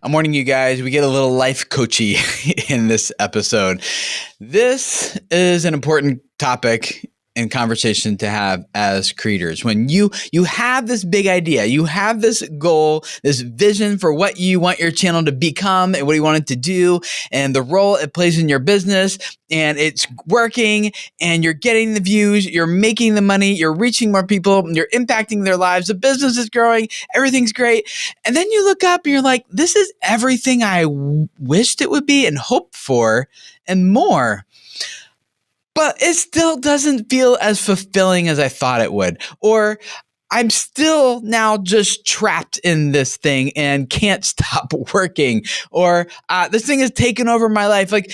I'm warning you guys, we get a little life coachy in this episode. This is an important topic and conversation to have as creators. When you have this big idea, you have this goal, this vision for what you want your channel to become and what you want it to do and the role it plays in your business, and it's working and you're getting the views, you're making the money, you're reaching more people, you're impacting their lives, the business is growing, everything's great. And then you look up and you're like, this is everything I wished it would be and hoped for and more. But it still doesn't feel as fulfilling as I thought it would. Or I'm still now just trapped in this thing and can't stop working. Or this thing has taken over my life. Like,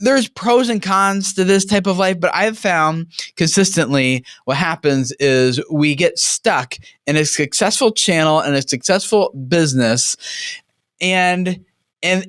there's pros and cons to this type of life, but I've found consistently what happens is we get stuck in a successful channel and a successful business. And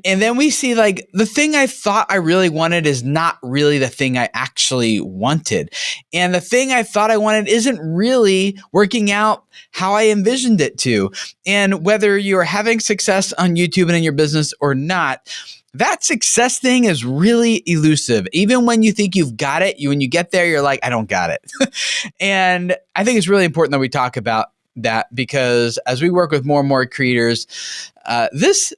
then we see, like, the thing I thought I really wanted is not really the thing I actually wanted. And the thing I thought I wanted isn't really working out how I envisioned it to. And whether you're having success on YouTube and in your business or not, that success thing is really elusive. Even when you think you've got it, when you get there, you're like, I don't got it. And I think it's really important that we talk about that, because as we work with more and more creators, this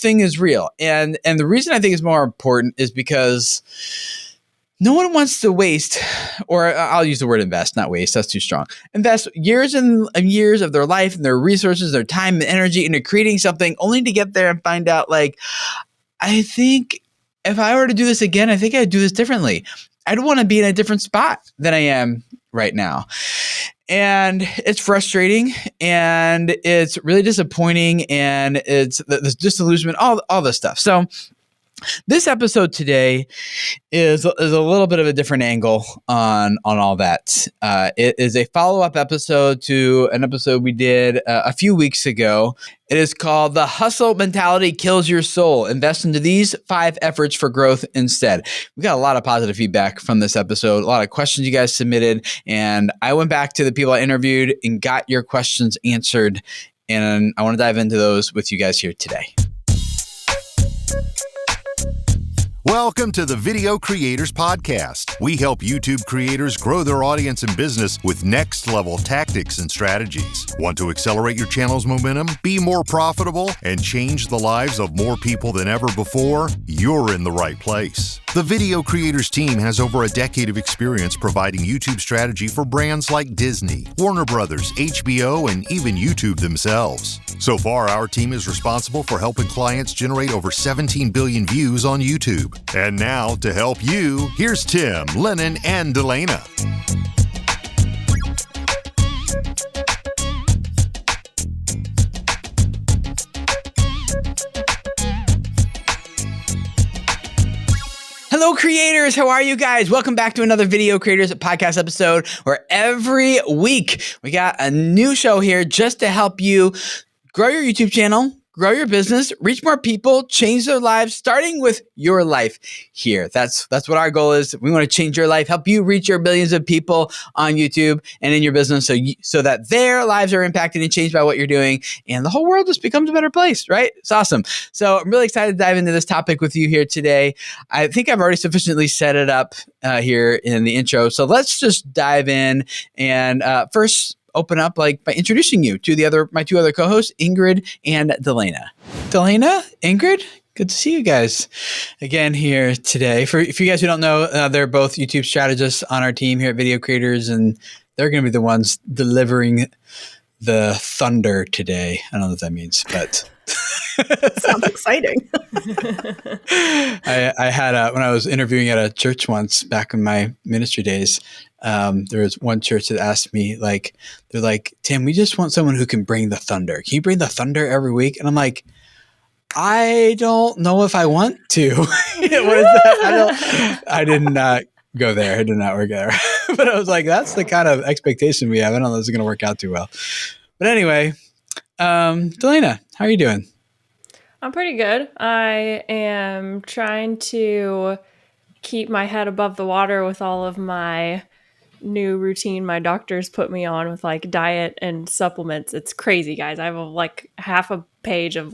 thing is real. And the reason I think it's more important is because no one wants to waste, or I'll use the word invest, not waste, that's too strong. Invest years and years of their life and their resources, their time and energy into creating something only to get there and find out, like, I think if I were to do this again, I think I'd do this differently. I'd want to be in a different spot than I am right now. And it's frustrating and it's really disappointing and it's this disillusionment, all this stuff. So this episode today is a little bit of a different angle on all that. It is a follow-up episode to an episode we did a few weeks ago. It is called The Hustle Mentality Kills Your Soul. Invest into these 5 efforts for growth instead. We got a lot of positive feedback from this episode, a lot of questions you guys submitted, and I went back to the people I interviewed and got your questions answered, and I want to dive into those with you guys here today. Welcome to the Video Creators Podcast. We help YouTube creators grow their audience and business with next-level tactics and strategies. Want to accelerate your channel's momentum, be more profitable, and change the lives of more people than ever before? You're in the right place. The Video Creators team has over a decade of experience providing YouTube strategy for brands like Disney, Warner Brothers, HBO, and even YouTube themselves. So far, our team is responsible for helping clients generate over 17 billion views on YouTube. And now, to help you, here's Tim, Lennon, and Delana. Hello, creators. How are you guys? Welcome back to another Video Creators Podcast episode, where every week we got a new show here just to help you grow your YouTube channel, grow your business, reach more people, change their lives, starting with your life here. That's what our goal is. We want to change your life, help you reach your billions of people on YouTube and in your business so that their lives are impacted and changed by what you're doing, and the whole world just becomes a better place, right? It's awesome. So I'm really excited to dive into this topic with you here today. I think I've already sufficiently set it up here in the intro. So let's just dive in and first open up by introducing you to my 2 other co-hosts, Ingrid and Delana. Delana, Ingrid, good to see you guys again here today. For you guys who don't know, they're both YouTube strategists on our team here at Video Creators, and they're going to be the ones delivering the thunder today. I don't know what that means, but sounds exciting. I had when I was interviewing at a church once back in my ministry days, there was one church that asked me, they're like, Tim, we just want someone who can bring the thunder. Can you bring the thunder every week? And I'm like, I don't know if I want to. What is that? I did not go there. I did not work there. But I was like, that's the kind of expectation we have. I don't know if this is going to work out too well. But anyway, Delana, how are you doing? I'm pretty good. I am trying to keep my head above the water with all of my new routine my doctors put me on with diet and supplements. It's crazy, guys. I have half a page of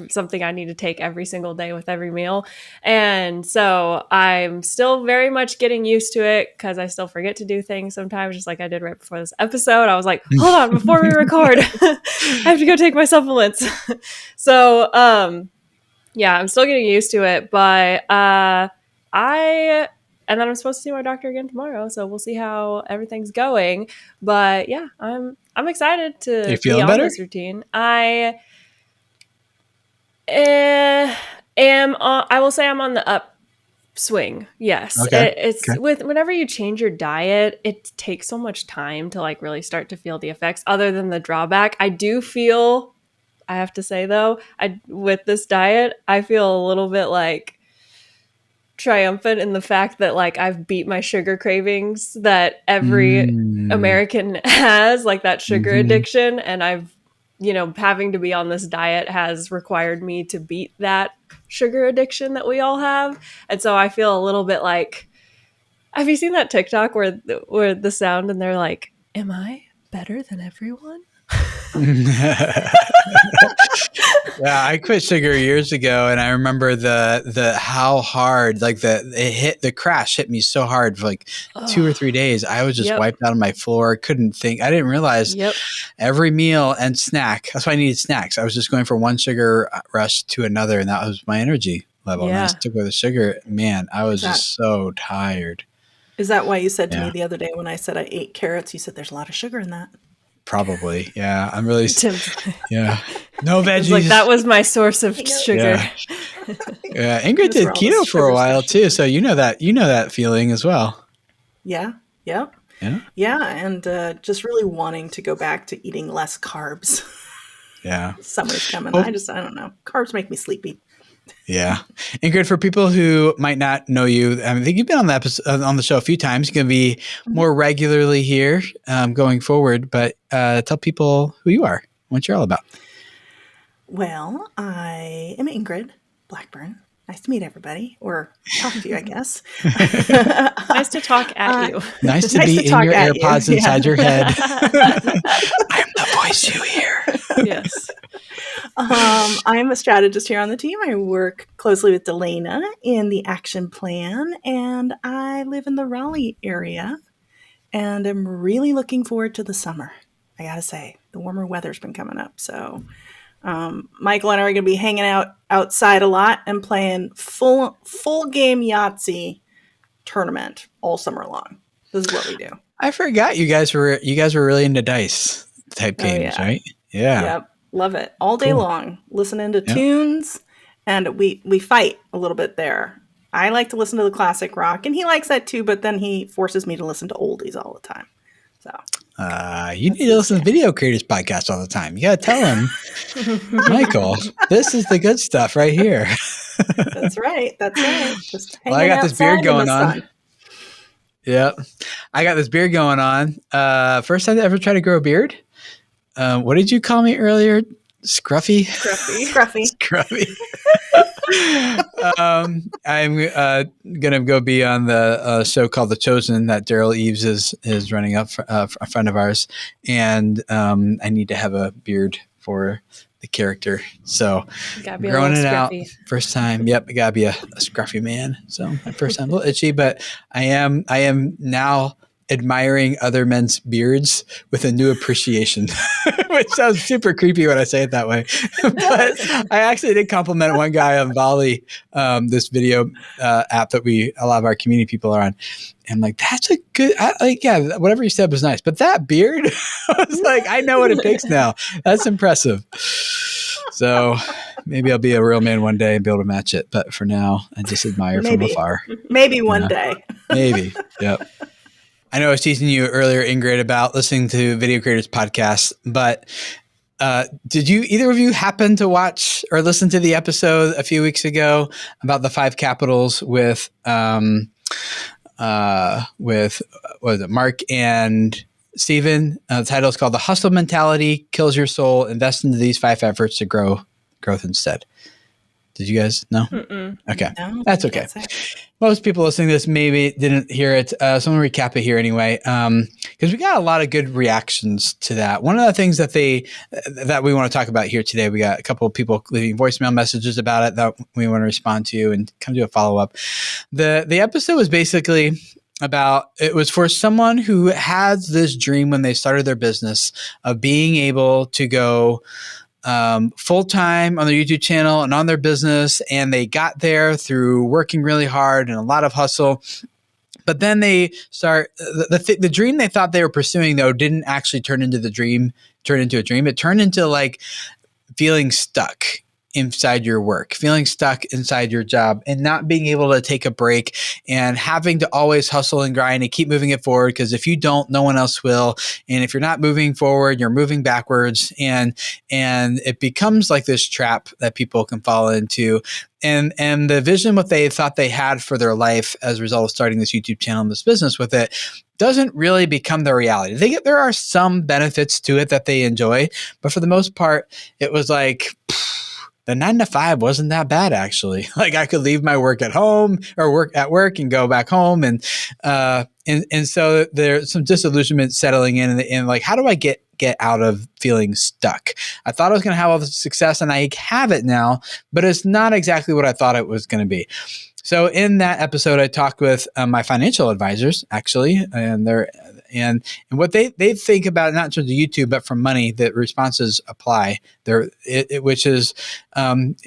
something I need to take every single day with every meal. And so I'm still very much getting used to it because I still forget to do things sometimes, just like I did right before this episode. I was like, hold on, before we record, I have to go take my supplements. So, yeah, I'm still getting used to it, but and then I'm supposed to see my doctor again tomorrow, so we'll see how everything's going. But yeah, I'm excited You to be feeling on better? this routine. I am I will say I'm on the upswing. Yes. Okay. It's Okay. whenever you change your diet, it takes so much time to like really start to feel the effects other than the drawback. I do feel, I have to say though, with this diet, I feel a little bit like triumphant in the fact that like I've beat my sugar cravings that every Mm. American has, like that sugar Mhm. addiction. And I've, having to be on this diet has required me to beat that sugar addiction that we all have. And so I feel a little bit like, have you seen that TikTok where the sound and they're like, am I better than everyone? Yeah, I quit sugar years ago, and I remember the how hard, like the crash hit me so hard for like 2 or 3 days. I was just Yep. wiped out on my floor. Couldn't think. I didn't realize Yep. every meal and snack. That's why I needed snacks. I was just going from one sugar rush to another, and that was my energy level. And I Yeah. stuck with the sugar. Man, I was just so tired. Is that why you said to Yeah. me the other day when I said I ate carrots, you said there's a lot of sugar in that? Probably. Yeah. I'm really. Tim's Yeah. No veggies. It's like that was my source of sugar. Yeah. Yeah. Ingrid That's did where all the keto for a sugars while are too, so you know that feeling as well. Yeah. Yep. Yeah. Yeah. And just really wanting to go back to eating less carbs. Yeah. Summer's coming. Oh. I don't know. Carbs make me sleepy. Yeah. Ingrid, for people who might not know you, I think you've been on the episode, on the show a few times. You're going to be more regularly here going forward, but tell people who you are, what you're all about. Well, I am Ingrid Blackburn. Nice to meet everybody, or talk to you, I guess. Nice to talk at you. Nice to Nice be to in talk your at you. AirPods Yeah. inside your head. I am the voice you hear. Yes. I'm a strategist here on the team. I work closely with Delana in the action plan, and I live in the Raleigh area, and I'm really looking forward to the summer. I gotta say, the warmer weather's been coming up, so Michael and I are going to be hanging out outside a lot and playing full game Yahtzee tournament all summer long. This is what we do. I forgot you guys were really into dice type games, yeah. right? Yeah. Yep, love it all day Cool. long. Listening to tunes, and we fight a little bit there. I like to listen to the classic rock, and he likes that too. But then he forces me to listen to oldies all the time. So you need to listen to Video Creators podcast all the time. You got to tell him, Michael, this is the good stuff right here. That's right. That's right. Just Well, I got this beard outside in the going on. sun. Yeah. I got this beard going on. First time I ever tried to grow a beard. What did you call me earlier? Scruffy? Scruffy. Scruffy. I'm going to go be on the show called The Chosen that Daryl Eves is running up, a friend of ours. And I need to have a beard for the character. So growing it out first time. Yep. I gotta be a scruffy man. So my first time a little itchy, but I am now admiring other men's beards with a new appreciation, which sounds super creepy when I say it that way. But I actually did compliment one guy on Volley, this video app that a lot of our community people are on. And like, that's a good, whatever you said was nice. But that beard, I was like, I know what it takes now. That's impressive. So maybe I'll be a real man one day and be able to match it. But for now, I just admire from afar. Maybe one day. Maybe. Yep. I know I was teasing you earlier, Ingrid, about listening to Video Creators podcast, but did either of you happen to watch or listen to the episode a few weeks ago about the 5 capitals with what was it, Mark and Steven? The title is called The Hustle Mentality Kills Your Soul. Invest into these 5 efforts to grow growth instead. Did you guys know? Mm-mm. Okay. No, That's okay. can't say. Most people listening to this maybe didn't hear it. So I'm going to recap it here anyway, because we got a lot of good reactions to that. One of the things that we want to talk about here today, we got a couple of people leaving voicemail messages about it that we want to respond to and kind of do a follow-up. The episode was basically about, it was for someone who had this dream when they started their business of being able to go full-time on their YouTube channel and on their business. And they got there through working really hard and a lot of hustle. But then they start, the dream they thought they were pursuing though, didn't actually turn into a dream. It turned into like feeling stuck inside your work, feeling stuck inside your job and not being able to take a break and having to always hustle and grind and keep moving it forward. Because if you don't, no one else will. And if you're not moving forward, you're moving backwards. And it becomes like this trap that people can fall into. And the vision, what they thought they had for their life as a result of starting this YouTube channel and this business with it, doesn't really become their reality. There are some benefits to it that they enjoy, but for the most part, it was like, the 9 to 5 wasn't that bad, actually. Like I could leave my work at home or work at work and go back home. And so there's some disillusionment settling in and like, how do I get out of feeling stuck? I thought I was going to have all the success and I have it now, but it's not exactly what I thought it was going to be. So in that episode, I talked with my financial advisors, actually, and what they think about, not just YouTube, but for money, the responses apply there, which is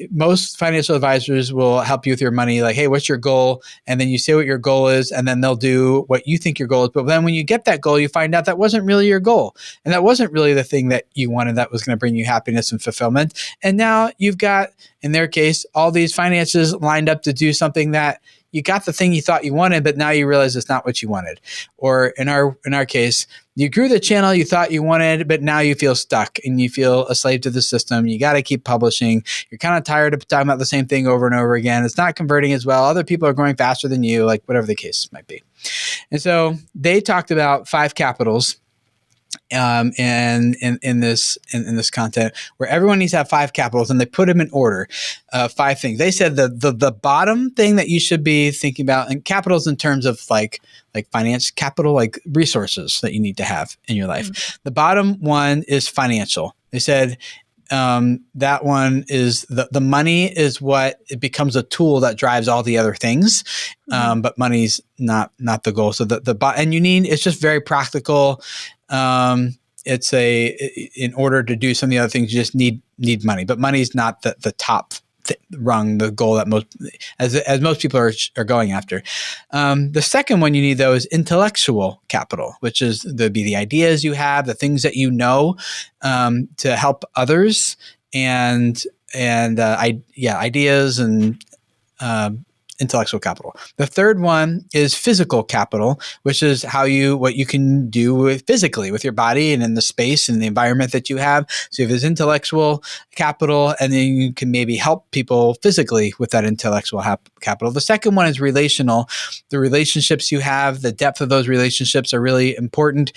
most financial advisors will help you with your money. Like, hey, what's your goal? And then you say what your goal is, and then they'll do what you think your goal is. But then when you get that goal, you find out that wasn't really your goal. And that wasn't really the thing that you wanted that was going to bring you happiness and fulfillment. And now you've got, in their case, all these finances lined up to do something that you got the thing you thought you wanted, but now you realize it's not what you wanted. Or in our case, you grew the channel you thought you wanted, but now you feel stuck and you feel a slave to the system. You got to keep publishing. You're kind of tired of talking about the same thing over and over again. It's not converting as well. Other people are growing faster than you, like whatever the case might be. And so they talked about 5 capitals and in this content where everyone needs to have 5 capitals, and they put them in order. 5 things. They said the bottom thing that you should be thinking about, and capitals in terms of like finance capital, like resources that you need to have in your life. Mm-hmm. The bottom one is financial. They said that one is the money is what it becomes a tool that drives all the other things. But money's not the goal. So and you need, it's just very practical. It's in order to do some of the other things, you just need money, but money's not the top rung, the goal that most people are going after. The second one you need though is intellectual capital, which is the ideas you have, the things that you know, to help others and ideas and, intellectual capital. The third one is physical capital, which is what you can do physically with your body and in the space and the environment that you have. So you have this intellectual capital, and then you can maybe help people physically with that intellectual capital. The second one is relational. The relationships you have, the depth of those relationships are really important.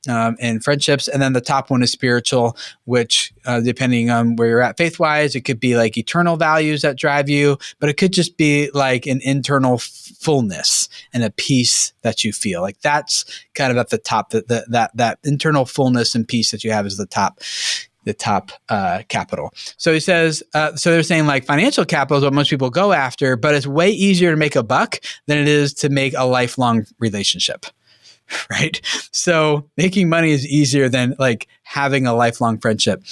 And friendships. And then the top one is spiritual, which depending on where you're at faith-wise, it could be like eternal values that drive you, but it could just be like an internal fullness and a peace that you feel. Like that's kind of at the top, that internal fullness and peace that you have is the top capital. So he says, so they're saying like financial capital is what most people go after, but it's way easier to make a buck than it is to make a lifelong relationship. Right? So making money is easier than like having a lifelong friendship.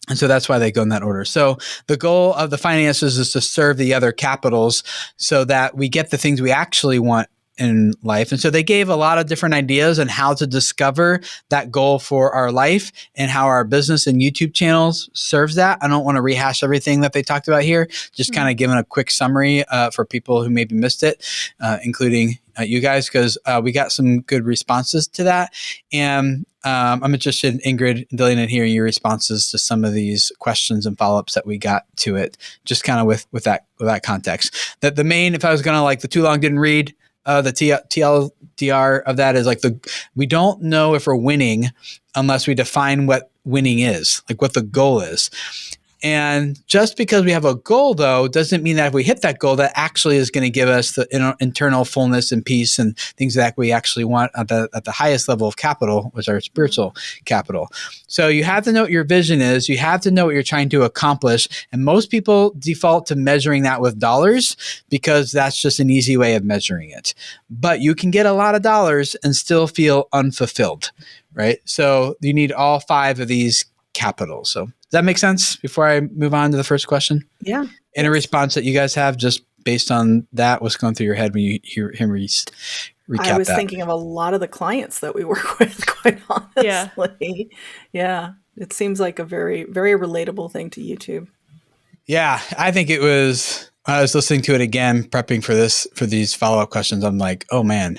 And so that's why they go in that order. So the goal of the finances is to serve the other capitals so that we get the things we actually want in life. And so they gave a lot of different ideas on how to discover that goal for our life and how our business and YouTube channels serves that. I don't want to rehash everything that they talked about here, just kind of giving a quick summary for people who maybe missed it, including you guys, because we got some good responses to that. And I'm interested, Ingrid and Dylan, in hearing your responses to some of these questions and follow-ups that we got to it, just kind of with that context. That the main, if I was going to like the too long didn't read, the TLDR of that is like we don't know if we're winning unless we define what winning is, like what the goal is. And just because we have a goal, though, doesn't mean that if we hit that goal, that actually is going to give us the internal fullness and peace and things that we actually want at the highest level of capital, which are spiritual capital. So you have to know what your vision is. You have to know what you're trying to accomplish. And most people default to measuring that with dollars because that's just an easy way of measuring it. But you can get a lot of dollars and still feel unfulfilled, right? So you need all 5 of these capitals. So does that make sense before I move on to the first question? Yeah. Any response that you guys have just based on that? What's going through your head when you hear him recap I was that? thinking of a lot of the clients that we work with, quite honestly. Yeah. It seems like a very, very relatable thing to YouTube. Yeah. I think it was, I was listening to it again, prepping for these follow-up questions. I'm like, oh man,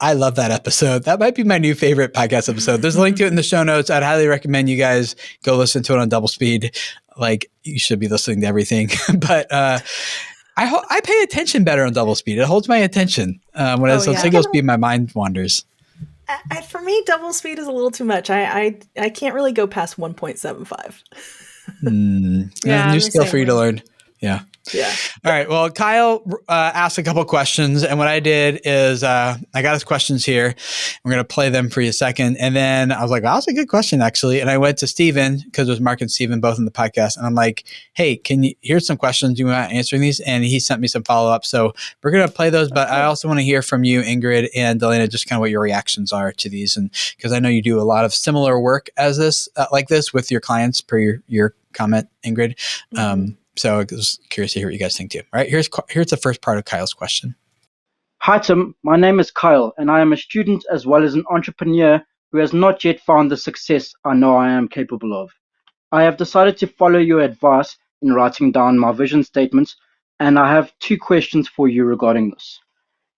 I love that episode. That might be my new favorite podcast episode. There's a link to it in the show notes. I'd highly recommend you guys go listen to it on double speed. Like, you should be listening to everything. But I pay attention better on double speed. It holds my attention when single speed, my mind wanders. For me, double speed is a little too much. I can't really go past 1.75. New skill for you to learn. Yeah. Yeah. All right. Well, Kyle asked a couple questions, and what I did is I got his questions here. We're going to play them for you a second. And then I was like, well, that's a good question, actually. And I went to Steven, because it was Mark and Steven both in the podcast. And I'm like, hey, here's some questions. Do you want answering these? And he sent me some follow-up. So we're going to play those. But I also want to hear from you, Ingrid and Delana, just kind of what your reactions are to these. And because I know you do a lot of similar work as this, like this with your clients per your comment, Ingrid. So I was curious to hear what you guys think too. All right, here's the first part of Kyle's question. Hi, Tim. My name is Kyle, and I am a student as well as an entrepreneur who has not yet found the success I know I am capable of. I have decided to follow your advice in writing down my vision statements, and I have 2 questions for you regarding this.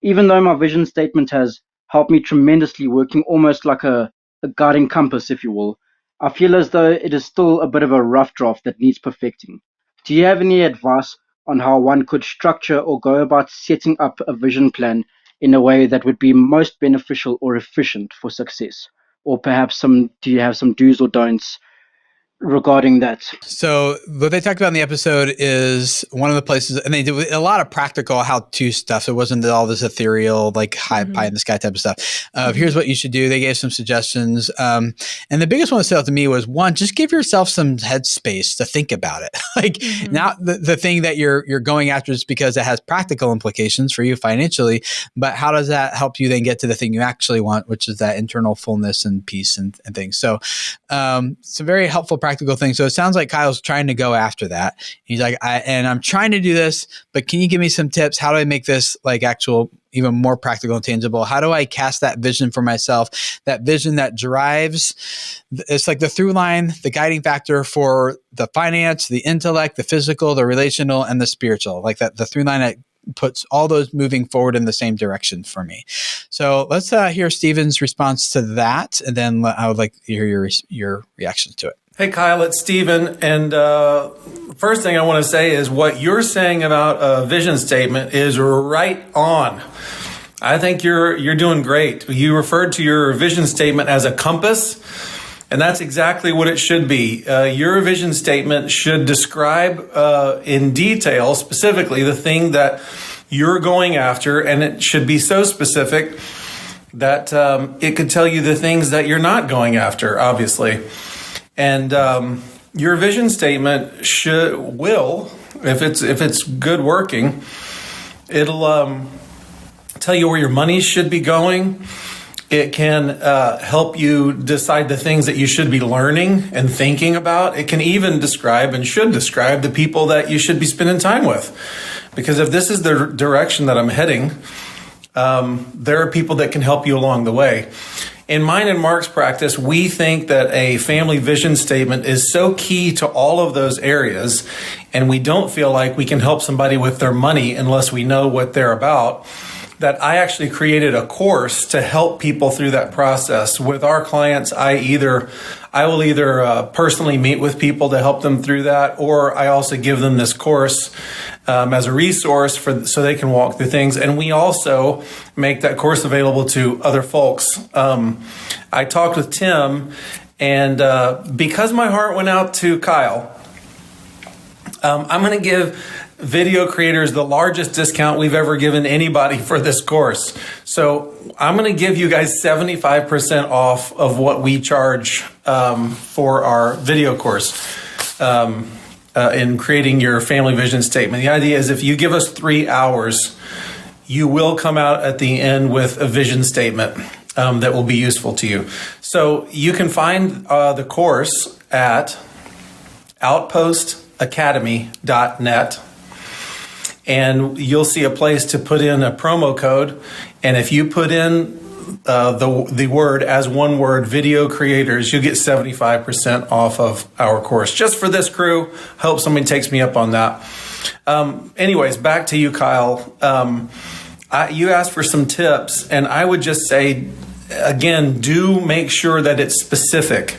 Even though my vision statement has helped me tremendously, working almost like a guiding compass, if you will, I feel as though it is still a bit of a rough draft that needs perfecting. Do you have any advice on how one could structure or go about setting up a vision plan in a way that would be most beneficial or efficient for success? Or perhaps do you have some do's or don'ts regarding that? So what they talked about in the episode is one of the places, and they did a lot of practical how-to stuff. It wasn't all this ethereal, like high pie in the sky type of stuff. Here's what you should do. They gave some suggestions. And the biggest one that stood out to me was, one, just give yourself some headspace to think about it. Not the thing that you're going after is because it has practical implications for you financially, but how does that help you then get to the thing you actually want, which is that internal fullness and peace and things. So it's a very helpful practical thing. So it sounds like Kyle's trying to go after that. He's like, I'm trying to do this, but can you give me some tips? How do I make this like actual, even more practical and tangible? How do I cast that vision for myself? That vision that drives, it's like the through line, the guiding factor for the finance, the intellect, the physical, the relational, and the spiritual, like that, the through line that puts all those moving forward in the same direction for me. So let's hear Steven's response to that. And then I would like to hear your reactions to it. Hey, Kyle, it's Steven. And first thing I want to say is what you're saying about a vision statement is right on. I think you're doing great. You referred to your vision statement as a compass, and that's exactly what it should be. Your vision statement should describe in detail, specifically, the thing that you're going after, and it should be so specific that it could tell you the things that you're not going after, obviously. And your vision statement will, if it's good working, it'll tell you where your money should be going. It can help you decide the things that you should be learning and thinking about. It can even describe and should describe the people that you should be spending time with. Because if this is the direction that I'm heading, there are people that can help you along the way. In mine and Mark's practice, we think that a family vision statement is so key to all of those areas, and we don't feel like we can help somebody with their money unless we know what they're about, that I actually created a course to help people through that process. With our clients, I will either personally meet with people to help them through that, or I also give them this course as a resource so they can walk through things. And we also make that course available to other folks. I talked with Tim, And because my heart went out to Kyle, I'm going to give video creators the largest discount we've ever given anybody for this course. So I'm going to give you guys 75% off of what we charge for our video course in creating your family vision statement. The idea is if you give us 3 hours, you will come out at the end with a vision statement that will be useful to you. So you can find the course at outpostacademy.net. And you'll see a place to put in a promo code. And if you put in the word as one word, video creators, you get 75% off of our course. Just for this crew. Hope somebody takes me up on that. Anyways, back to you, Kyle. You asked for some tips, and I would just say, again, do make sure that it's specific.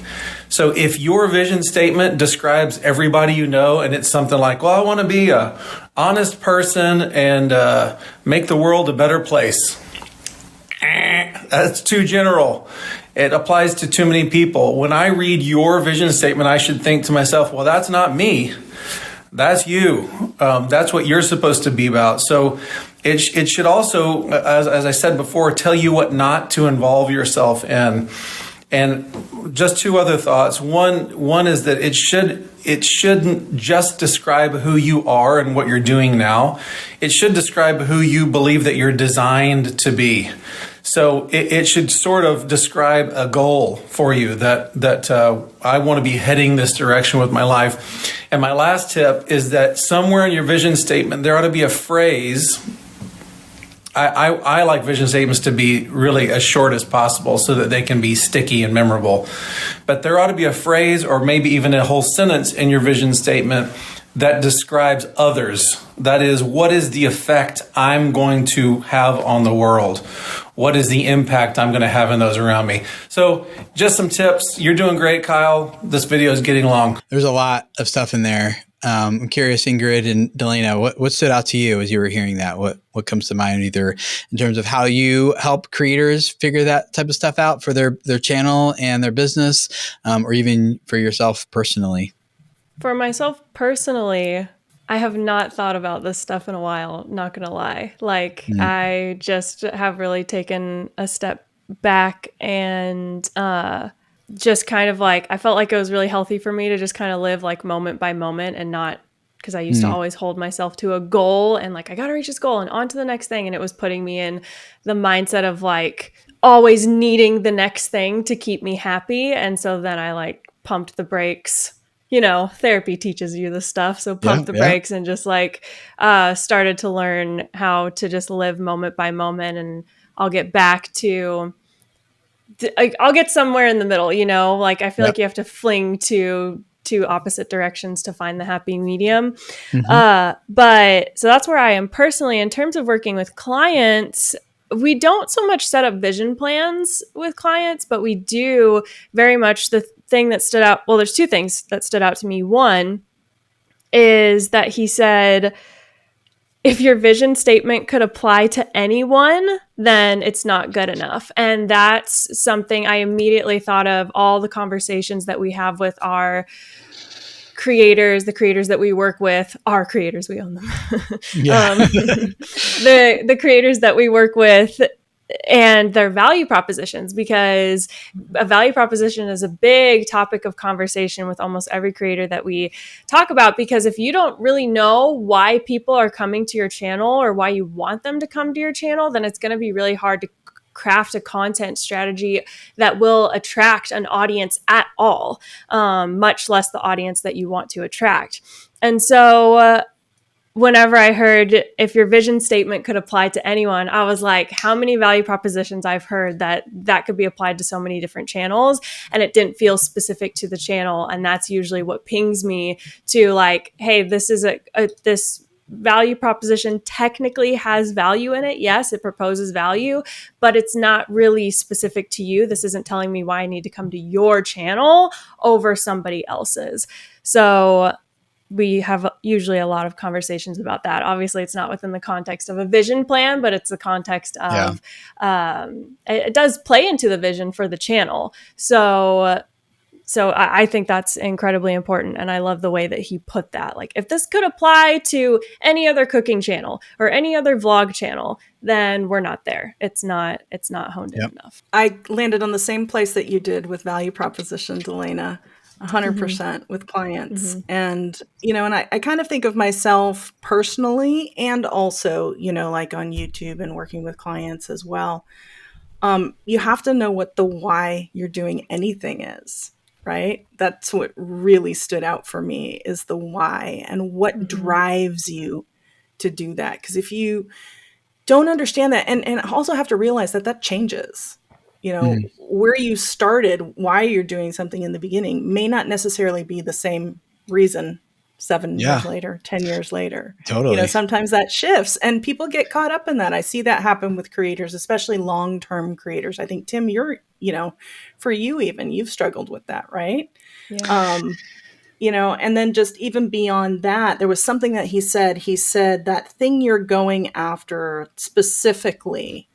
So if your vision statement describes everybody you know, and it's something like, well, I want to be a honest person and make the world a better place. That's too general. It applies to too many people. When I read your vision statement, I should think to myself, well, that's not me. That's you. That's what you're supposed to be about. So it should also, as I said before, tell you what not to involve yourself in. And just two other thoughts. One is that it shouldn't just describe who you are and what you're doing now. It should describe who you believe that you're designed to be. So it should sort of describe a goal for you that I want to be heading this direction with my life. And my last tip is that somewhere in your vision statement, there ought to be a phrase. I like vision statements to be really as short as possible so that they can be sticky and memorable. But there ought to be a phrase or maybe even a whole sentence in your vision statement that describes others. That is, what is the effect I'm going to have on the world? What is the impact I'm going to have in those around me? So just some tips. You're doing great, Kyle. This video is getting long. There's a lot of stuff in there. I'm curious, Ingrid and Delana, what stood out to you as you were hearing that? What comes to mind, either in terms of how you help creators figure that type of stuff out for their channel and their business, or even for yourself personally? For myself personally, I have not thought about this stuff in a while, not going to lie. I just have really taken a step back and just kind of I felt like it was really healthy for me to just kind of live moment by moment and not, because I used to always hold myself to a goal and I got to reach this goal and on to the next thing. And it was putting me in the mindset of always needing the next thing to keep me happy. And so then I pumped the brakes. Therapy teaches you this stuff. So pump the brakes and just started to learn how to just live moment by moment. And I'll get back to, I'll get somewhere in the middle, I feel like you have to fling to opposite directions to find the happy medium. But so that's where I am personally. In terms of working with clients, we don't so much set up vision plans with clients, but we do very much the thing that stood out. Well, there's two things that stood out to me. One is that he said, if your vision statement could apply to anyone, then it's not good enough. And that's something I immediately thought of all the conversations that we have with our creators, the creators that we work with, our creators, we own them. The creators that we work with and their value propositions, because a value proposition is a big topic of conversation with almost every creator that we talk about. Because if you don't really know why people are coming to your channel or why you want them to come to your channel, then it's going to be really hard to craft a content strategy that will attract an audience at all, much less the audience that you want to attract. And so whenever I heard if your vision statement could apply to anyone, I was like, how many value propositions I've heard that could be applied to so many different channels, and it didn't feel specific to the channel. And that's usually what pings me to hey, this is this value proposition technically has value in it. Yes, it proposes value, but it's not really specific to you. This isn't telling me why I need to come to your channel over somebody else's. So we have usually a lot of conversations about that. Obviously, it's not within the context of a vision plan, but it's the context of, it does play into the vision for the channel. So So I think that's incredibly important. And I love the way that he put that. Like, if this could apply to any other cooking channel or any other vlog channel, then we're not there. It's not honed in enough. I landed on the same place that you did with value proposition, Delana, 100% with clients. And, and I kind of think of myself personally and also, like on YouTube and working with clients as well. You have to know what the why you're doing anything is, right? That's what really stood out for me, is the why and what drives you to do that. Because if you don't understand that, and also have to realize that changes, where you started, why you're doing something in the beginning may not necessarily be the same reason 7 years later, 10 years later. Totally. Sometimes that shifts and people get caught up in that. I see that happen with creators, especially long-term creators. I think, Tim, you're, for you even, you've struggled with that, right? Yeah. And then just even beyond that, there was something that he said that thing you're going after specifically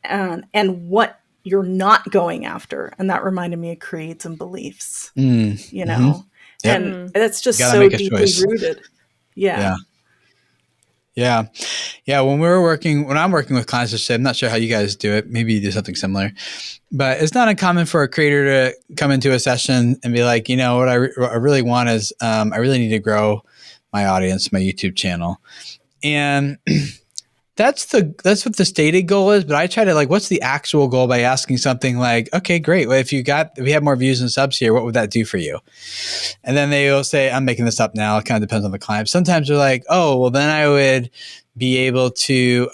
and what you're not going after. And that reminded me of creeds and beliefs, Yep. and that's just Gotta so make a deeply choice. rooted. Yeah. When I'm working with clients, I'm not sure how you guys do it. Maybe you do something similar, but it's not uncommon for a creator to come into a session and be like, what I really want is, I really need to grow my audience, my YouTube channel. And that's what the stated goal is. But I try to what's the actual goal by asking something like, okay, great. Well, if we have more views and subs here, what would that do for you? And then they will say, I'm making this up now. It kind of depends on the client. Sometimes they're like, oh, well, then I would be able to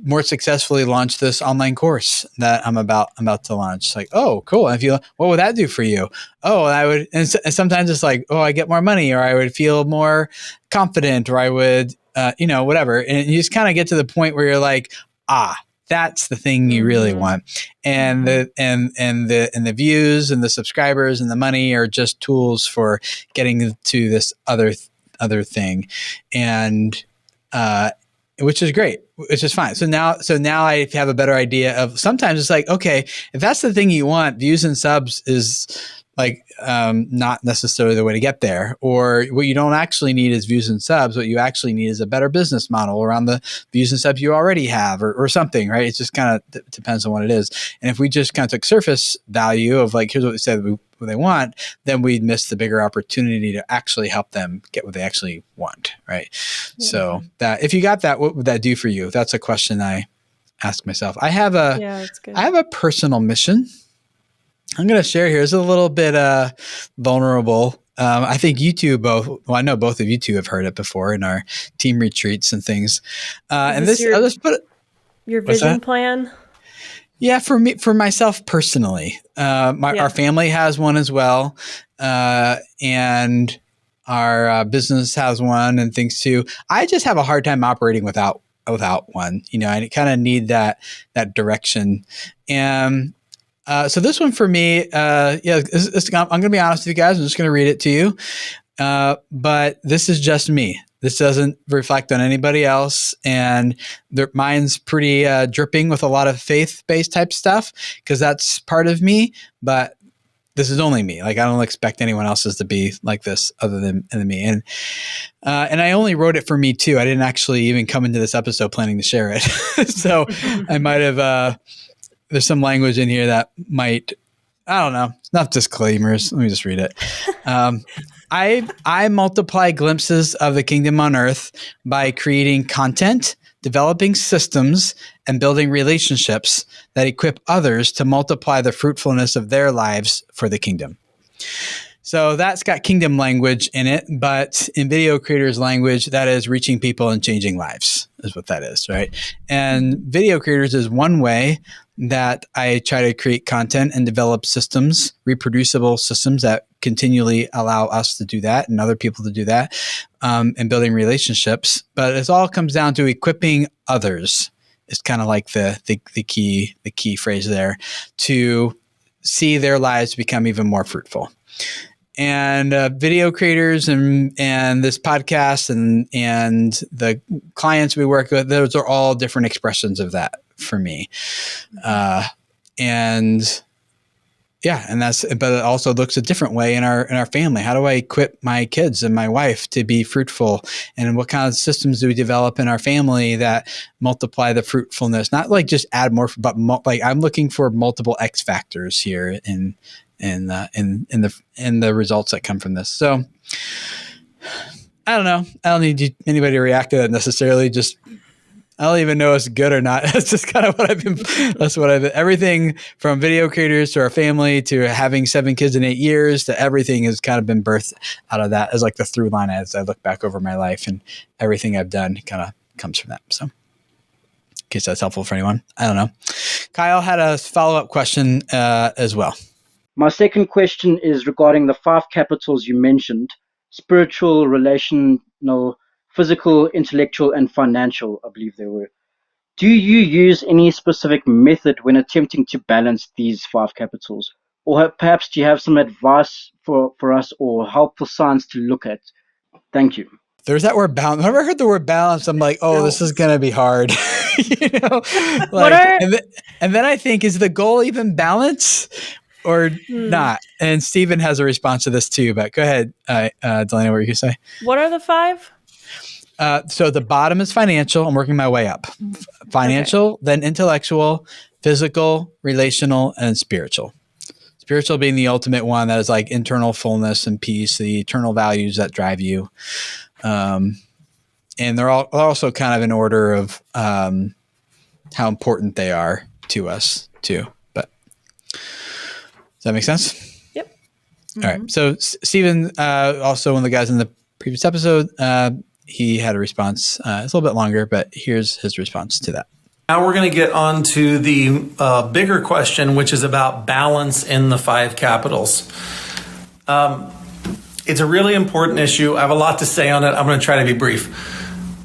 more successfully launch this online course that I'm about to launch. It's like, oh, cool. And what would that do for you? Oh, I would. And sometimes it's like, oh, I get more money, or I would feel more confident, or I would, whatever. And you just kind of get to the point where you're like, that's the thing you really want. And the views and the subscribers and the money are just tools for getting to this other thing. And, which is great, which is fine. So now I have a better idea of, sometimes it's like, okay, if that's the thing you want, views and subs is not necessarily the way to get there. Or what you don't actually need is views and subs. What you actually need is a better business model around the views and subs you already have, or something, right? It just kind of depends on what it is. And if we just kind of took surface value of here's what we said what they want, then we'd miss the bigger opportunity to actually help them get what they actually want, right? Yeah. So that, if you got that, what would that do for you? That's a question I ask myself. I have a personal mission I'm going to share here. It's a little bit vulnerable. I think you two I know both of you two have heard it before in our team retreats and things. And this, I'll just put it. Your vision plan? Yeah, for myself personally, our family has one as well, and our business has one and things too. I just have a hard time operating without one. I kind of need that direction. And so this one for me, I'm going to be honest with you guys. I'm just going to read it to you, but this is just me. This doesn't reflect on anybody else. And mine's pretty dripping with a lot of faith-based type stuff because that's part of me. But this is only me. I don't expect anyone else's to be like this other than me. And I only wrote it for me too. I didn't actually even come into this episode planning to share it. So I might have, there's some language in here that might, I don't know. It's not disclaimers. Let me just read it. I multiply glimpses of the kingdom on earth by creating content, developing systems, and building relationships that equip others to multiply the fruitfulness of their lives for the kingdom. So that's got kingdom language in it, but in video creators language, that is reaching people and changing lives is what that is, right? And video creators is one way that I try to create content and develop systems, reproducible systems that continually allow us to do that and other people to do that, and building relationships. But it all comes down to equipping others. It's kind of like the key phrase there, to see their lives become even more fruitful. And video creators and this podcast and the clients we work with, those are all different expressions of that for me. And Yeah, and but it also looks a different way in our family. How do I equip my kids and my wife to be fruitful? And what kind of systems do we develop in our family that multiply the fruitfulness? Not like just add more, but like I'm looking for multiple X factors here in the results that come from this. So I don't know. I don't need anybody to react to that necessarily. Just I don't even know if it's good or not. That's just kind of what everything from video creators to our family to having 7 kids in 8 years to everything has kind of been birthed out of that as like the through line as I look back over my life, and everything I've done kind of comes from that. So in case that's helpful for anyone, I don't know. Kyle had a follow-up question as well. My second question is regarding the 5 capitals you mentioned: spiritual, relational, physical, intellectual, and financial, I believe they were. Do you use any specific method when attempting to balance these 5 capitals? Or perhaps do you have some advice for us or helpful signs to look at? Thank you. There's that word balance. Whenever I heard the word balance, I'm like, oh, this is going to be hard. And then I think, is the goal even balance or not? And Stephen has a response to this too, but go ahead, Delaney, what were you going to say? What are the 5? So the bottom is financial. I'm working my way up. Financial, then intellectual, physical, relational, and spiritual. Spiritual being the ultimate one that is like internal fullness and peace, the eternal values that drive you. And they're all also kind of in order of how important they are to us too. But does that make sense? Yep. All right. So Stephen, also one of the guys in the previous episode, he had a response. It's a little bit longer, but here's his response to that. Now we're going to get on to the bigger question, which is about balance in the 5 capitals. It's a really important issue. I have a lot to say on it. I'm going to try to be brief.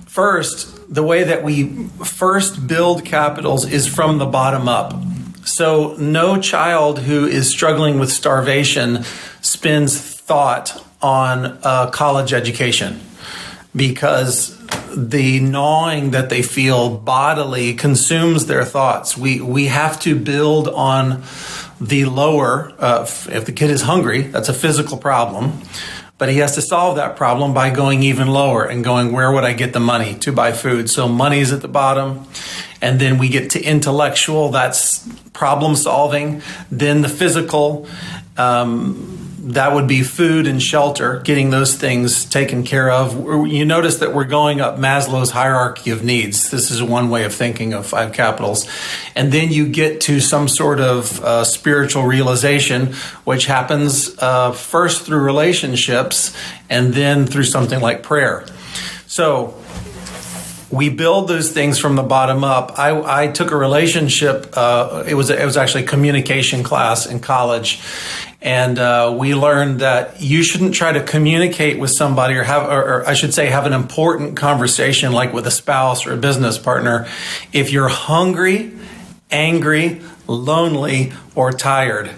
First, the way that we first build capitals is from the bottom up. So no child who is struggling with starvation spends thought on a college education, because the gnawing that they feel bodily consumes their thoughts. We have to build on the lower. If the kid is hungry, that's a physical problem, but he has to solve that problem by going even lower and going, where would I get the money to buy food? So money is at the bottom. And then we get to intellectual, that's problem solving. Then the physical, that would be food and shelter, getting those things taken care of. You notice that we're going up Maslow's hierarchy of needs. This is one way of thinking of 5 capitals. And then you get to some sort of spiritual realization, which happens first through relationships and then through something like prayer. So we build those things from the bottom up. I took a relationship. It was actually a communication class in college. And we learned that you shouldn't try to communicate with somebody or I should say have an important conversation like with a spouse or a business partner if you're hungry, angry, lonely, or tired.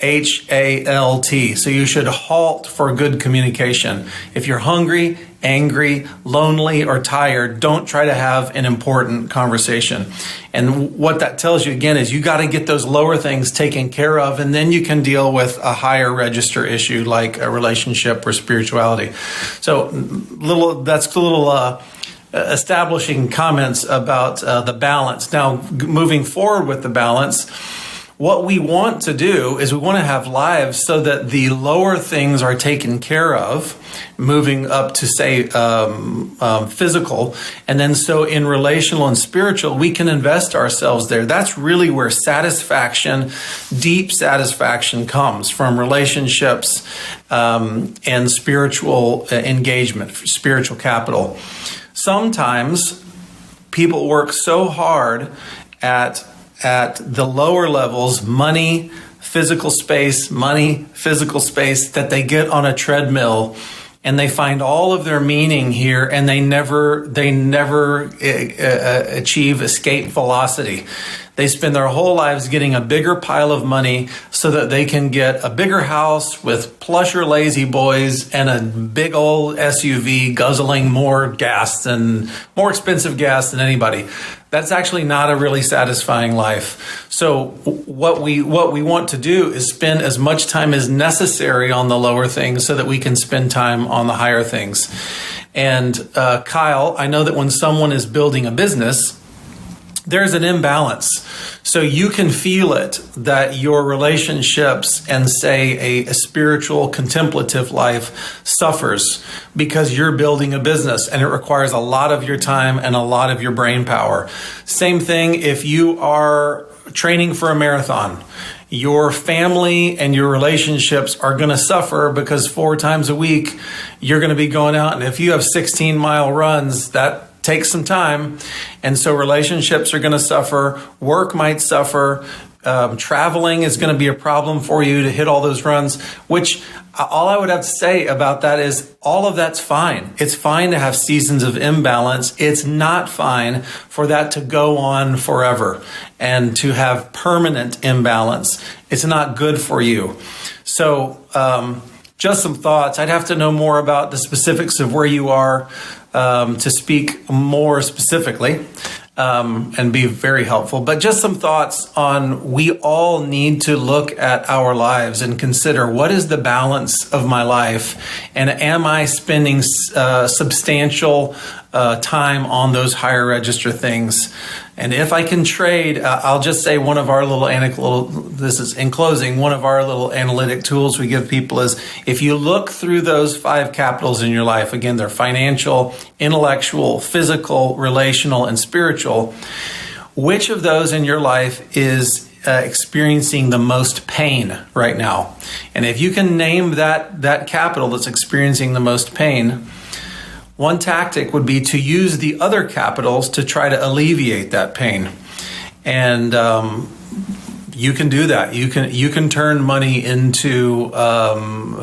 HALT. So you should halt for good communication. If you're hungry, angry, lonely, or tired, don't try to have an important conversation. And what that tells you again is you got to get those lower things taken care of, and then you can deal with a higher register issue like a relationship or spirituality. So that's a little establishing comments about the balance. Now, moving forward with the balance, what we want to do is we want to have lives so that the lower things are taken care of, moving up to, say, physical. And then so in relational and spiritual, we can invest ourselves there. That's really where satisfaction, deep satisfaction comes from relationships and spiritual engagement, spiritual capital. Sometimes people work so hard at the lower levels, money, physical space, that they get on a treadmill and they find all of their meaning here, and they never achieve escape velocity. They spend their whole lives getting a bigger pile of money so that they can get a bigger house with plusher lazy boys and a big old SUV guzzling more expensive gas than anybody. That's actually not a really satisfying life. So what we want to do is spend as much time as necessary on the lower things so that we can spend time on the higher things. And Kyle, I know that when someone is building a business, there's an imbalance. So you can feel it that your relationships and say a spiritual contemplative life suffers because you're building a business and it requires a lot of your time and a lot of your brain power. Same thing if you are training for a marathon. Your family and your relationships are going to suffer because 4 times a week you're going to be going out. And if you have 16-mile runs, that takes some time. And so relationships are going to suffer. Work might suffer. Traveling is going to be a problem for you to hit all those runs, which all I would have to say about that is all of that's fine. It's fine to have seasons of imbalance. It's not fine for that to go on forever and to have permanent imbalance. It's not good for you. So just some thoughts. I'd have to know more about the specifics of where you are to speak more specifically. And be very helpful. But just some thoughts on we all need to look at our lives and consider what is the balance of my life and am I spending substantial time on those higher register things. And if I can trade, I'll just say one of our this is in closing, one of our little analytic tools we give people is if you look through those 5 capitals in your life, again, they're financial, intellectual, physical, relational, and spiritual, which of those in your life is experiencing the most pain right now? And if you can name that capital that's experiencing the most pain, one tactic would be to use the other capitals to try to alleviate that pain. And you can do that. You can turn money into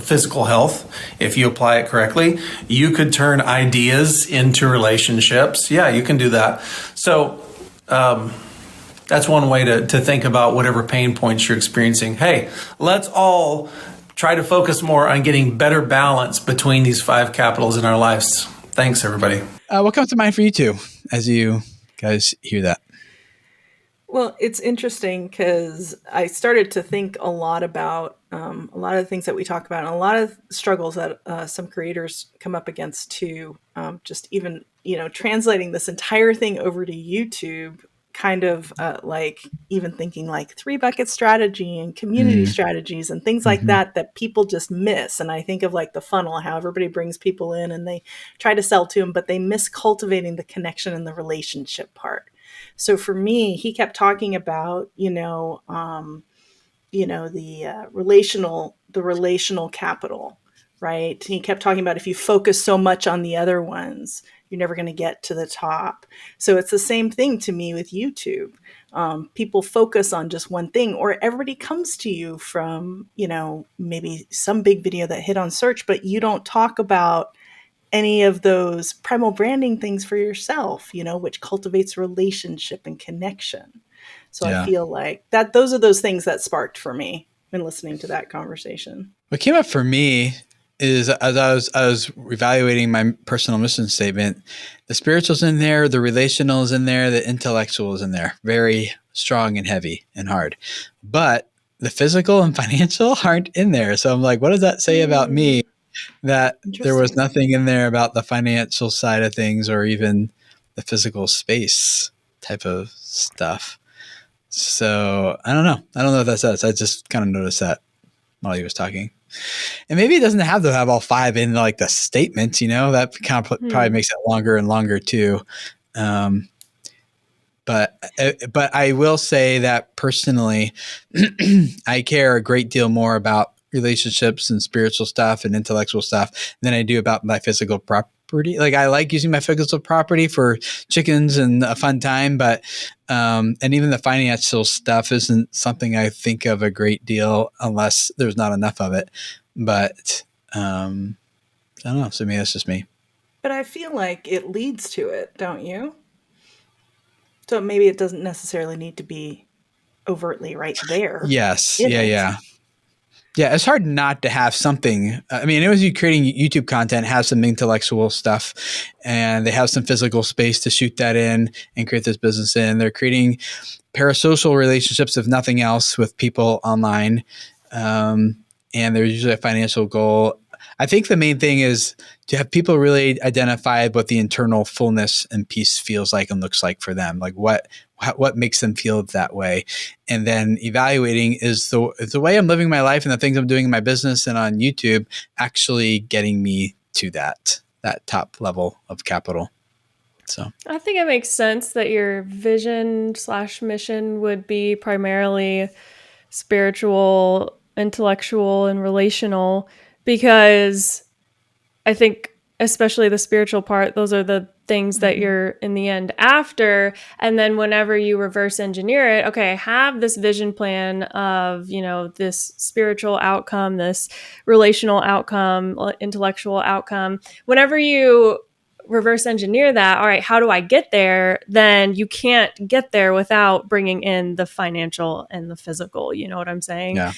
physical health if you apply it correctly. You could turn ideas into relationships. Yeah, you can do that. So that's one way to think about whatever pain points you're experiencing. Hey, let's all try to focus more on getting better balance between these 5 capitals in our lives. Thanks, everybody. What comes to mind for you two as you guys hear that? Well, it's interesting because I started to think a lot about a lot of the things that we talk about and a lot of struggles that some creators come up against too. Just even, translating this entire thing over to YouTube, kind of like even thinking like 3-bucket strategy and community strategies and things like that people just miss. And I think of like the funnel, how everybody brings people in and they try to sell to them, but they miss cultivating the connection and the relationship part. So for me, he kept talking about, the relational capital, right? He kept talking about if you focus so much on the other ones, you're never going to get to the top. So it's the same thing to me with YouTube. People focus on just one thing, or everybody comes to you from, maybe some big video that hit on search, but you don't talk about any of those primal branding things for yourself, which cultivates relationship and connection. So yeah. I feel like those are those things that sparked for me when listening to that conversation. What came up for me is as I was evaluating my personal mission statement, the spiritual's in there, the relational is in there, the intellectual is in there, very strong and heavy and hard. But the physical and financial aren't in there. So I'm like, what does that say about me? That there was nothing in there about the financial side of things or even the physical space type of stuff. So I don't know. I don't know what that says. I just kind of noticed that while he was talking. And maybe it doesn't have to have all 5 in like the statements, that kind of probably makes it longer and longer too. But I will say that personally, I care a great deal more about relationships and spiritual stuff and intellectual stuff than I do about my physical property. Like I like using my physical property for chickens and a fun time, but and even the financial stuff isn't something I think of a great deal unless there's not enough of it. But I don't know. So maybe that's just me. But I feel like it leads to it, don't you? So maybe it doesn't necessarily need to be overtly right there. Yes. in Yeah. it. Yeah. Yeah, it's hard not to have something. I mean, it was you creating YouTube content has some intellectual stuff, and they have some physical space to shoot that in and create this business in. They're creating parasocial relationships, if nothing else, with people online, and there's usually a financial goal. I think the main thing is to have people really identify what the internal fullness and peace feels like and looks like for them, like what makes them feel that way. And then evaluating is the way I'm living my life and the things I'm doing in my business and on YouTube actually getting me to that top level of capital. So I think it makes sense that your vision / mission would be primarily spiritual, intellectual, and relational, because I think especially the spiritual part, those are the things that you're in the end after. And then whenever you reverse engineer it, okay, I have this vision plan of, this spiritual outcome, this relational outcome, intellectual outcome. Whenever you reverse engineer that, all right, how do I get there? Then you can't get there without bringing in the financial and the physical. You know what I'm saying? yeah,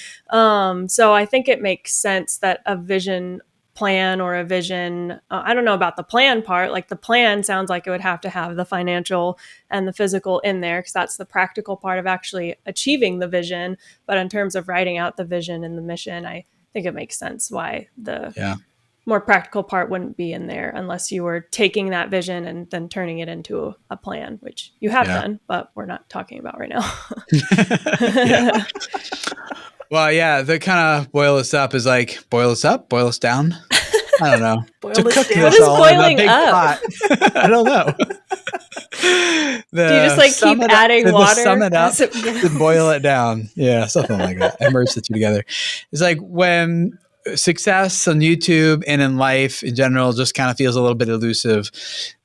So I think it makes sense that a vision plan or a vision, I don't know about the plan part. Like the plan sounds like it would have to have the financial and the physical in there, because that's the practical part of actually achieving the vision. But in terms of writing out the vision and the mission, I think it makes sense why the more practical part wouldn't be in there, unless you were taking that vision and then turning it into a plan, which you have done, but we're not talking about right now. yeah. Well, yeah, the kind of boil us up is like boil us up, boil us down. I don't know. Boil To us cook down. this What is all in a boiling big up? pot. I don't know. Do you just like keep adding water? Sum it up as it to boil it down. Yeah, something like that. I merge the two together. It's like when success on YouTube and in life in general just kind of feels a little bit elusive,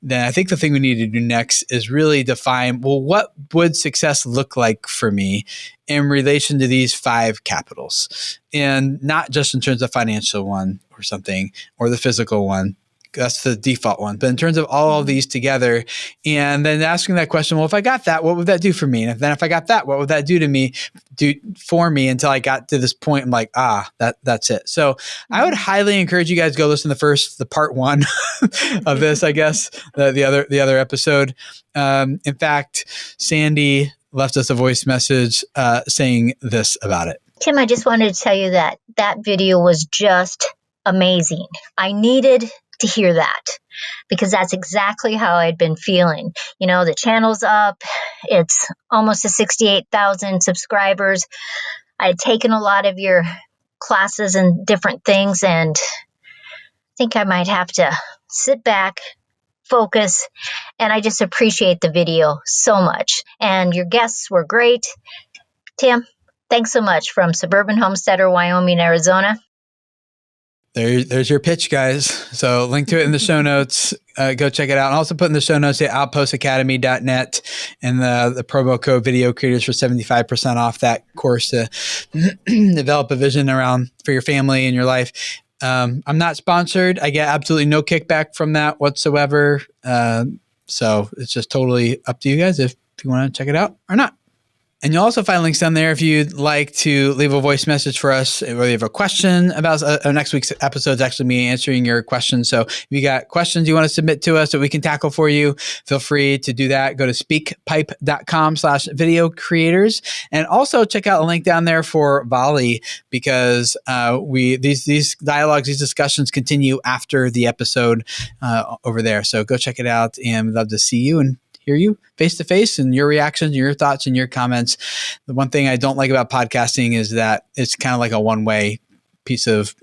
then I think the thing we need to do next is really define, well, what would success look like for me in relation to these 5 capitals? And not just in terms of financial one or something, or the physical one. That's the default one. But in terms of all of these together, and then asking that question, well, if I got that, what would that do for me? And then if I got that, what would that do for me until I got to this point? I'm like, that's it. So I would highly encourage you guys to go listen to the part 1 of this, I guess, the other episode. In fact, Sandy left us a voice message saying this about it. Tim, I just wanted to tell you that video was just amazing. I needed to hear that, because that's exactly how I'd been feeling. The channel's up. It's almost to 68,000 subscribers. I had taken a lot of your classes and different things, and I think I might have to sit back, focus, and I just appreciate the video so much. And your guests were great. Tim, thanks so much, from Suburban Homesteader, Wyoming, Arizona. There's your pitch, guys. So link to it in the show notes. Go check it out. And also put in the show notes at outpostacademy.net and the promo code Video Creators for 75% off that course to develop a vision for your family and your life. I'm not sponsored. I get absolutely no kickback from that whatsoever. So it's just totally up to you guys if you want to check it out or not. And you'll also find links down there if you'd like to leave a voice message for us, whether you have a question about next week's episode is actually me answering your questions. So if you got questions you want to submit to us that we can tackle for you, feel free to do that. Go to speakpipe.com/video creators. And also check out a link down there for Volley, because these dialogues, these discussions continue after the episode over there. So go check it out, and we'd love to see you and hear you face to face and your reactions, your thoughts, and your comments. The one thing I don't like about podcasting is that it's kind of like a one-way piece of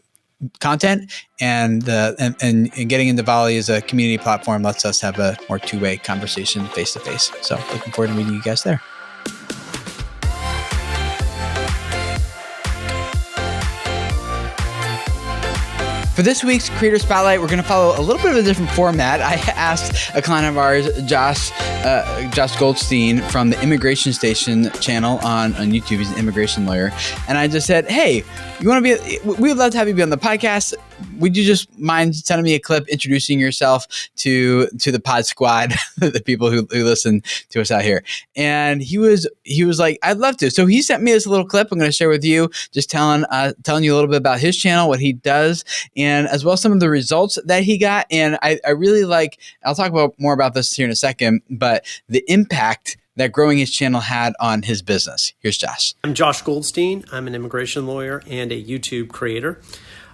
content, and getting into Volley as a community platform lets us have a more two-way conversation face to face. So looking forward to meeting you guys there. For this week's Creator Spotlight, we're going to follow a little bit of a different format. I asked a client of ours, Josh Goldstein from the Immigration Station channel on YouTube. He's an immigration lawyer. And I just said, hey, we would love to have you be on the podcast. would you just mind sending me a clip introducing yourself to the pod squad, the people who listen to us out here? And he was like, I'd love to. So he sent me this little clip I'm going to share with you, just telling you a little bit about his channel, what he does, and as well some of the results that he got. And I really like, I'll talk about more about this here in a second, but the impact that growing his channel had on his business. Here's Josh. I'm Josh Goldstein. I'm an immigration lawyer and a YouTube creator.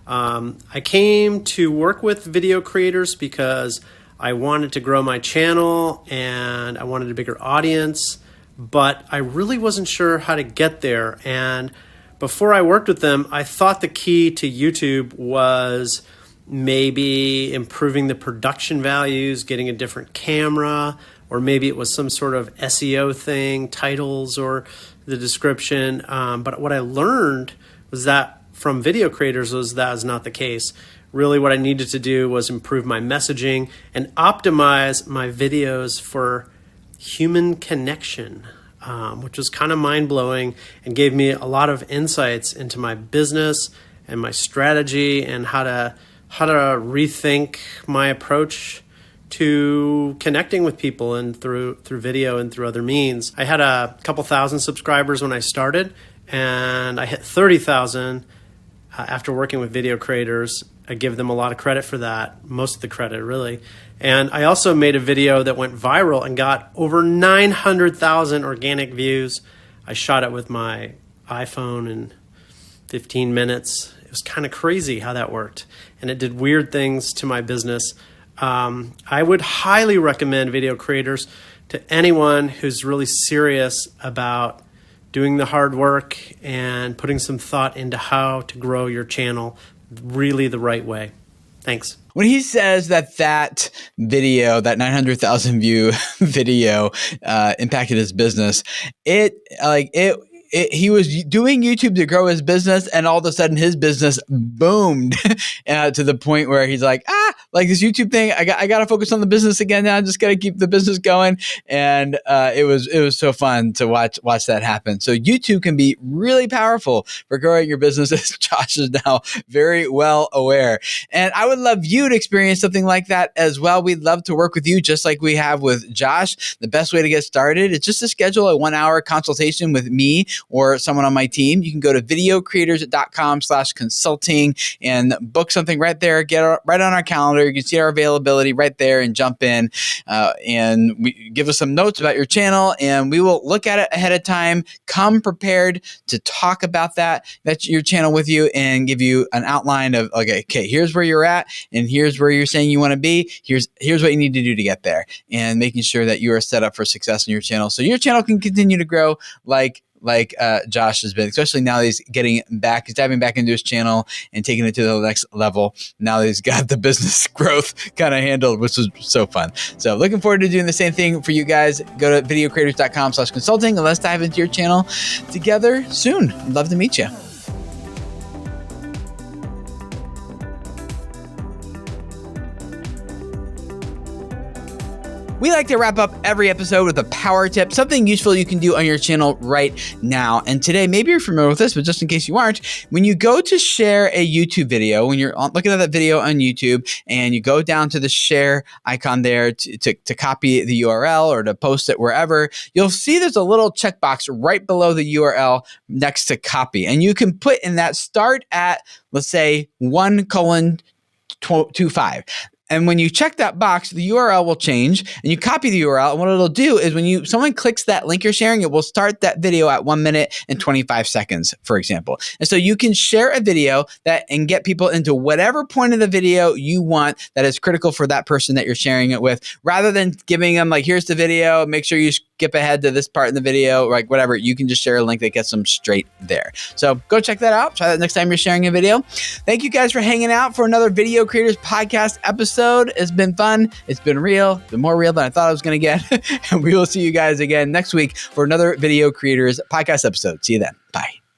I came to work with video creators because I wanted to grow my channel and I wanted a bigger audience, but I really wasn't sure how to get there. And before I worked with them, I thought the key to YouTube was maybe improving the production values, getting a different camera, or maybe it was some sort of SEO thing, titles or the description. But what I learned was that from video creators was that is not the case. Really what I needed to do was improve my messaging and optimize my videos for human connection, which was kind of mind-blowing and gave me a lot of insights into my business and my strategy and how to rethink my approach to connecting with people and through video and through other means. I had a couple thousand subscribers when I started, and I hit 30,000 after working with video creators. I give them a lot of credit for that, most of the credit really. And I also made a video that went viral and got over 900,000 organic views. I shot it with my iPhone in 15 minutes. It was kind of crazy how that worked. And it did weird things to my business. I would highly recommend video creators to anyone who's really serious about doing the hard work and putting some thought into how to grow your channel really the right way. Thanks. When he says that video, that 900,000 view video, impacted his business, he was doing YouTube to grow his business, and all of a sudden his business boomed to the point where he's like, this YouTube thing, I got to focus on the business again now. I just got to keep the business going. And it was so fun to watch that happen. So YouTube can be really powerful for growing your business, as Josh is now very well aware. And I would love you to experience something like that as well. We'd love to work with you just like we have with Josh. The best way to get started is just to schedule a 1-hour consultation with me or someone on my team. You can go to videocreators.com/consulting and book something right there. Get right on our calendar. You can see our availability right there and jump in and give us some notes about your channel, and we will look at it ahead of time. Come prepared to talk about that's your channel with you and give you an outline of, okay, here's where you're at and here's where you're saying you want to be. Here's what you need to do to get there, and making sure that you are set up for success in your channel so your channel can continue to grow like Josh has been, especially now that he's diving back into his channel and taking it to the next level. Now that he's got the business growth kind of handled, which was so fun. So looking forward to doing the same thing for you guys. Go to videocreators.com/consulting and let's dive into your channel together soon. I'd love to meet you. We like to wrap up every episode with a power tip, something useful you can do on your channel right now. And today, maybe you're familiar with this, but just in case you aren't, when you go to share a YouTube video, when you're looking at that video on YouTube and you go down to the share icon there to copy the URL or to post it wherever, you'll see there's a little checkbox right below the URL next to copy. And you can put in that start at, let's say, 1:25. And when you check that box, the URL will change and you copy the URL. And what it'll do is when someone clicks that link you're sharing, it will start that video at 1 minute and 25 seconds, for example. And so you can share a video and get people into whatever point of the video you want that is critical for that person that you're sharing it with, rather than giving them here's the video, make sure you skip ahead to this part in the video, whatever. You can just share a link that gets them straight there. So go check that out. Try that next time you're sharing a video. Thank you guys for hanging out for another Video Creators Podcast episode. It's been fun. It's been real. It's been more real than I thought I was going to get. And we will see you guys again next week for another Video Creators Podcast episode. See you then. Bye.